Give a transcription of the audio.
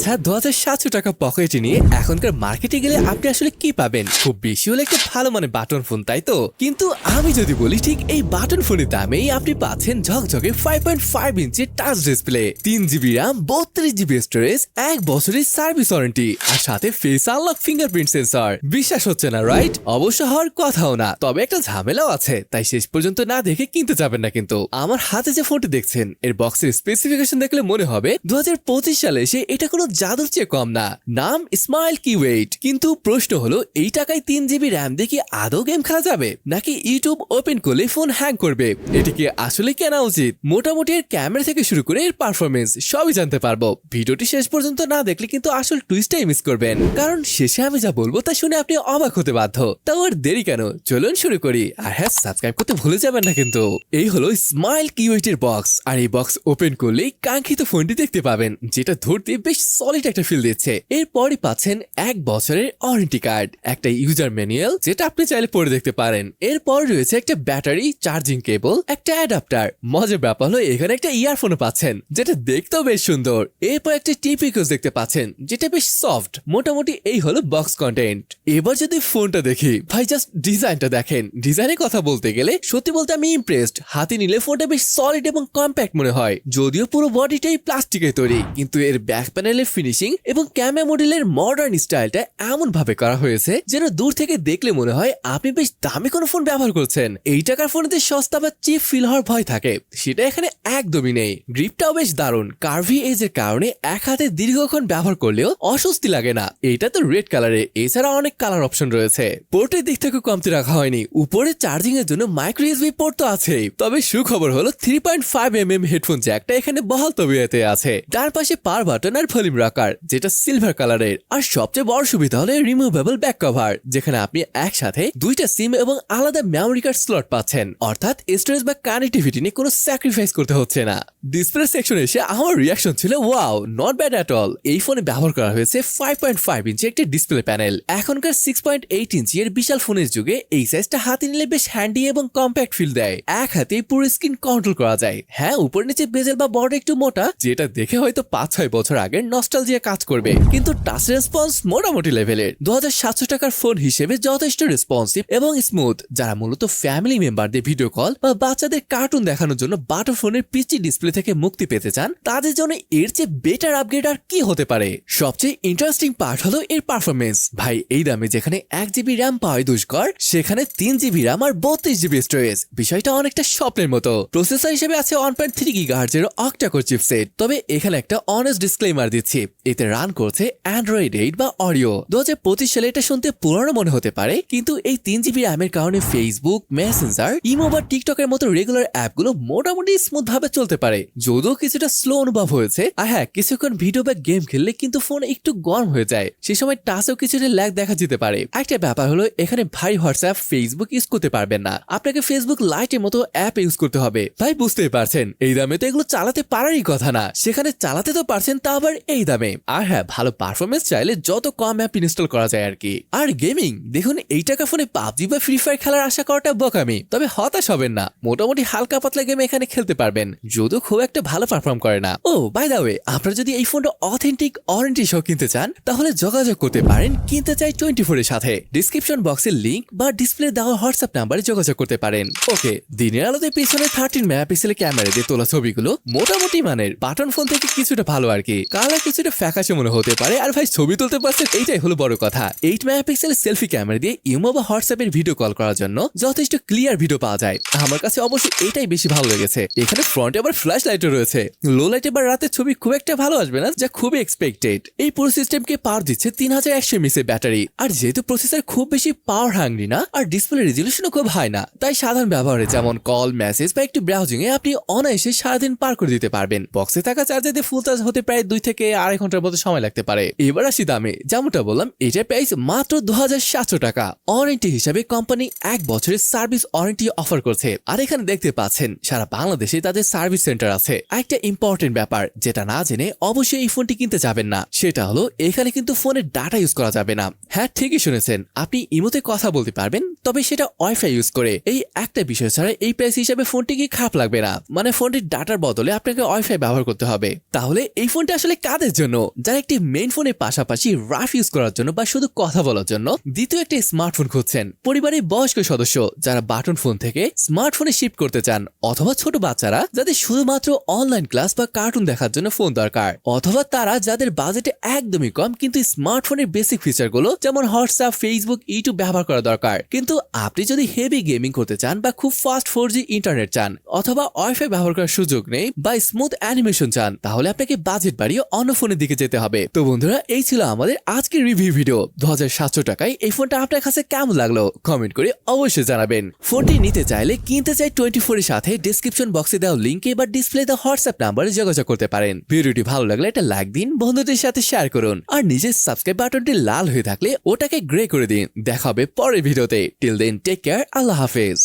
আচ্ছা 2700 টাকা পকেটে নিয়ে এখনকার মার্কেটে গেলে আপনি আসলে কি পাবেন? খুব বেশি হলে একটা ভালো মানে বাটন ফোন, তাই তো? কিন্তু আমি যদি বলি ঠিক এই বাটন ফোনের দামেই আপনি পাচ্ছেন ঝকঝকে 5.5 ইঞ্চি touch display, 3 GB RAM, 32 GB storage, 1 বছরের সার্ভিস ওয়ারেন্টি আর সাথে ফেস আনলক ফিঙ্গারপ্রিন্ট সেন্সর। বিশ্বাস হচ্ছে না, রাইট? অবশ্য হওয়ার কথাও না, তবে একটা ঝামেলাও আছে, তাই শেষ পর্যন্ত না দেখে কিনতে যাবেন না। কিন্তু আমার হাতে যে ফোনটি দেখছেন এর বক্সের স্পেসিফিকেশন দেখলে মনে হবে 2025 সালে এসে এটা কোনো জাদুর চেয়ে কম না। নাম স্মাইল কিউয়েট। কিন্তু প্রশ্ন হলো এই টাকায় 3 জিবি RAM দিয়ে কি আদৌ গেম খেলা যাবে, নাকি ইউটিউব ওপেন করলে ফোন হ্যাং করবে? এটি কি আসলে কেনা উচিত? মোটামুটি এর ক্যামেরা থেকে শুরু করে এর পারফরমেন্স সবই জানতে পারবো। ভিডিওটি শেষ পর্যন্ত না দেখলে কিন্তু আসল টুইস্টটাই মিস করবেন, কারণ শেষে আমি যা বলবো তা শুনে আপনি অবাক হতে বাধ্য। তাও আর দেরি কেন, চলুন শুরু করি। আর হ্যাঁ, সাবস্ক্রাইব করতে ভুলে যাবেন না কিন্তু। এই হলো স্মাইল কিউয়েটের বক্স, আর এই বক্স ওপেন করলেই কাঙ্ক্ষিত ফোনটি দেখতে পাবেন, যেটা ধরতে বেশ সলিড একটা ফিল দিচ্ছে। এরপরই পাচ্ছেন 1 বছরের ওয়ারেন্টি কার্ড, একটা ইউজার ম্যানুয়াল যেটা আপনি চাইলে পড়ে দেখতে পারেন। এরপর রয়েছে একটা ব্যাটারি, চার্জিং কেবল, একটা অ্যাডাপ্টার। মজার ব্যাপার হলো এখানে একটা ইয়ারফোনও পাচ্ছেন, যেটা দেখতেও বেশ সুন্দর। এরপর একটা টিপিকস দেখতে পাচ্ছেন, যেটা বেশ সফট। মোটামুটি এই হলো বক্স কন্টেন্ট। এবার যদি ফোনটা দেখি, ভাই জাস্ট ডিজাইনটা দেখেন। ডিজাইনের কথা বলতে গেলে সত্যি বলতে আমি ইমপ্রেসড। হাতে নিলে ফোনটা বেশ সলিড এবং কম্প্যাক্ট মনে হয়, যদিও পুরো বডিটাই প্লাস্টিকের তৈরি, কিন্তু এর ব্যাক প্যানেলের ফিনিশিং এবং ক্যামেরা মডেলের মডার্ন স্টাইলটা এমন ভাবে করা হয়েছে যেন দূর থেকে দেখলে মনে হয় আপনি বেশ দামি কোনো ফোন ব্যবহার করছেন। এই টাকার ফোনেতে সস্তা বা চিপ ফিল হওয়ার ভয় থাকে, সেটা এখানে একদমই নেই। গ্রিপটাও বেশ দারুণ, কার্ভি এজের কারণে এক হাতে দীর্ঘক্ষণ ব্যবহার করলেও অস্বস্তি লাগে না। এটা তো রেড কালারে, এছাড়া অনেক কালার অপশন রয়েছে। পোর্টের দিক থেকে কমতি রাখা হয়নি, উপরে চার্জিং এর জন্য মাইক্রো ইউএসবি পোর্ট তো আছেই। তবে সুখবর হলো 3.5mm হেডফোন জ্যাকটা এখানে বহাল তবিয়তে আছে। তার পাশে পাওয়ার বাটন আর ভলিউম রাখার, যেটা সিলভার কালারের। আর সবচেয়ে বড় সুবিধা হলো রিমুভেবল ব্যাক কভার, যেখানে আপনি একসাথে দুইটা সিম এবং আলাদা মেমোরি কার্ড স্লট পাচ্ছেন, অর্থাৎ স্টোরেজ বা কানেক্টিভিটি নিয়ে কোনো স্যাক্রিফাইস করতে হচ্ছে না। ডিসপ্লে সেকশনে এসে আমার রিয়াকশন ছিল wow, not bad at all. এই ফোনে ব্যবহার করা হয়েছে 5.5 ইঞ্চি একটি ডিসপ্লে প্যানেল। এখনকার 6.8 ইঞ্চি এর বিশাল ফোনের যুগে এই সাইজটা হাতে নিলে বেশ হ্যান্ডি এবং কম্প্যাক্ট ফিল দেয়। এক হাতে পুরো স্ক্রিন কন্ট্রোল করা যায়। হ্যাঁ, উপর নিচে বেজেল বা বর্ডার একটু মোটা, যেটা দেখে হয়তো 5-6 বছর আগের নস্টালজিয়া কাজ করবে, কিন্তু টাচ রেসপন্স মোটামুটি লেভেলের। 2700 টাকার ফোন হিসেবে যথেষ্ট রেসপন্সিভ এবং স্মুথ। যারা মূলত ফ্যামিলি মেম্বারদের ভিডিও কল বা বাচ্চাদের কার্টুন দেখানোর জন্য বাটন ফোনের পিচি ডিসপ্লে থেকে মুক্তি পেতে চান, তাদের জন্য এর চেয়ে বেটার আপগ্রেড আর কি হতে পারে। সবচেয়ে ইন্টারেস্টিং পার্ট হলো এর পারফরমেন্স। ভাই, এই দামে যেখানে 1 জিবি RAM পাওয়াই দুষ্কর, সেখানে 3 জিবি RAM আর 32 জিবি স্টোরেজ। বিষয়টা অনেকটা স্বপ্নের মতো। প্রসেসর হিসেবে আছে 1.3 GHz এর অক্টা-কোর চিপসেট। তবে এখানে একটা অনেস্ট ডিসক্লেমার দিচ্ছি, এতে রান করছে অ্যান্ড্রয়েড 8 বা অরিও। 2025 সালে এটা শুনতে পুরনো মনে হতে পারে, কিন্তু এই 3 জিবি RAM এর কারণে ফেসবুক, মেসেঞ্জার, ইমো বা টিকটকের মতো রেগুলার অ্যাপগুলো মোটামুটি স্মুথ ভাবে চলতে পারে, যদিও কিছুটা স্লো অনুভব হয়েছে। আর হ্যাঁ, কিছুক্ষণ ভিডিও বা গেম খেললে কিন্তু ফোন একটু গরম হয়ে যায়, সে সময় টাচেও কিছুটা ল্যাগ দেখা যেতে পারে। একটা ব্যাপার হলো এখানে ভাই হোয়াটসঅ্যাপ, ফেসবুক ইউজ করতে পারবেন না, আপনাকে ফেসবুক লাইটের মতো অ্যাপ ইউজ করতে হবে। ভাই বুঝতেই পারছেন, এই দামে তো এগুলো চালাতে পারারই কথা না, সেখানে চালাতে তো পারছেন, তা আবার এই দামে। আর হ্যাঁ, ভালো পারফরমেন্স চাইলে যত কম অ্যাপ ইনস্টল করা যায় আর কি। আর গেমিং দেখুন, এই টাকা ফোনে পাবজি বা ফ্রি ফায়ার খেলার আশা করাটা বোকামি। তবে হতাশ হবেন না, মোটামুটি হালকা পাতলা গেম এখানে খেলতে পারবেন, যদিও খুব একটা ভালো পারফর্ম করে না। ও বাই দা ওয়ে, আপনারা যদি এই ফোনটা অথেন্টিক ওয়ারেন্টি সহ কিনতে চান, তাহলে যোগাযোগ করতে পারেন কিনতে চাই 24 এর সাথে। ডিসক্রিপশন বক্সের লিংক বা ডিসপ্লে দেওয়া হোয়াটসঅ্যাপ নাম্বারে যোগাযোগ করতে পারেন। ওকে, দিনের আলোতে পিছনে 13 মেগাপিক্সেলের ক্যামেরা দিয়ে তোলা ছবিগুলো মোটামুটি মানের। বাটন ফোন থেকে কিছুটা ভালো আর কি, কালার কিছুটা ফ্যাকাশে মনে হতে পারে, আর ভাই ছবি তুলতে পারছেন, এইটাই হলো বড় কথা। 8 মেগাপিক্সেলের সেলফি ক্যামেরা দিয়ে ইমো বা হোয়াটসঅ্যাপের ভিডিও কল করার জন্য যথেষ্ট ক্লিয়ার ভিডিও পাওয়া যায়। আমার কাছে অবশ্যই এটাই বেশি ভালো লেগেছে। এখানে ফ্রন্টে আবার ফ্ল্যাশ লাইটও রয়েছে, লো লাইটে বা রাতে ছবি খুব একটা ভালো আসবে না, যা খুবই এক্সপেক্টেড। এই পুরো সিস্টেমকে পাওয়ার দিচ্ছে 3100 mAh এর ব্যাটারি। আর যেহেতু প্রসেসর খুব বেশি পাওয়ার হাংরি না, আর ডিসপ্লে রেজলিউশনও খুব হাই না, তাই সাধারণ ব্যবহারে যেমন কল, মেসেজ বা একটু ব্রাউজিং এ আপনি অনায়াসে সারাদিন পার করে দিতে পারবেন। বক্সে থাকা চার্জার দিয়ে ফুল চার্জ হতে প্রায় 2 থেকে 2.5 ঘন্টার মতো সময় লাগতে পারে। এবার আসি দামে, যেমনটা বললাম এটার প্রাইস মাত্র 2700 টাকা। ওয়ারেন্টি হিসাবে কোম্পানি 1 বছরের সার্ভিস ওয়ারেন্টি অফার করছে। আর এখানে দেখতে পাচ্ছেন সারা বাংলাদেশে তাদের সার্ভিস সেন্টার আছে। একটা ইম্পর্টেন্ট ব্যাপার যেটা না জেনে অবশ্যই এই ফোনটি কিনতে যাবেন না, সেটা হলো এখানে কিন্তু ফোনের ডাটা ইউজ করা যাবে না। হ্যাঁ, ঠিকই শুনেছেন, আপনি ইমোতে কথা বলতে পারবেন, তবে সেটা ওয়াইফাই ইউজ করে। এই একটা বিষয় ছাড়া এই প্রাইস হিসাবে ফোনটি কি খারাপ লাগবে না, মানে ফোনটির ডাটার বদলে আপনাকে ওয়াইফাই ব্যবহার করতে হবে। তাহলে এই ফোনটা আসলে কাদের তাদের জন্য যারা একটি মেইন ফোনের পাশাপাশি রাফ ইউজ করার জন্য বা শুধু কথা বলার জন্য দ্বিতীয় একটি স্মার্টফোন খুঁজছেন, পরিবারের বয়স্ক সদস্য যারা বাটন ফোন থেকে স্মার্টফোনে শিফট করতে চান, অথবা ছোট বাচ্চারা যাদের শুধুমাত্র অনলাইন ক্লাস বা কার্টুন দেখার জন্য ফোন দরকার, অথবা তারা যাদের বাজেটে একদমই কম কিন্তু স্মার্টফোনের বেসিক ফিচারগুলো যেমন হোয়াটসঅ্যাপ, ফেসবুক, ইউটিউব ব্যবহার করা দরকার। কিন্তু আপনি যদি হেভি গেমিং করতে চান বা খুব ফাস্ট 4G ইন্টারনেট চান, অথবা ওয়াইফাই ব্যবহার করার সুযোগ নেই বা স্মুথ অ্যানিমেশন চান, তাহলে আপনাকে বাজেট বাড়িয়ে অন্য ফোনের দিকে যেতে হবে। তো বন্ধুরা, এই ছিল আমাদের আজকের রিভিউ ভিডিও। 2700 টাকায় এই ফোনটা আপনার কাছে কেমন লাগলো কমেন্ট করে অবশ্যই জানাবেন। ফোনটি নিতে চাইলে কিনতে চাই 24 এর সাথে ডেসক্রিপশন বক্সে দেওয়া লিঙ্কে বা ডিসপ্লে দেওয়া হোয়াটসঅ্যাপ নাম্বারে যোগাযোগ করতে পারেন। ভিডিওটি ভালো লাগলে একটা লাইক দিন, বন্ধুদের সাথে শেয়ার করুন, আর নিজের সাবস্ক্রাইব বাটনটি লাল হয়ে থাকলে ওটাকে গ্রে করে দিন। দেখা হবে পরের ভিডিওতে। টিল দেন টেক কেয়ার, আল্লাহ হাফেজ।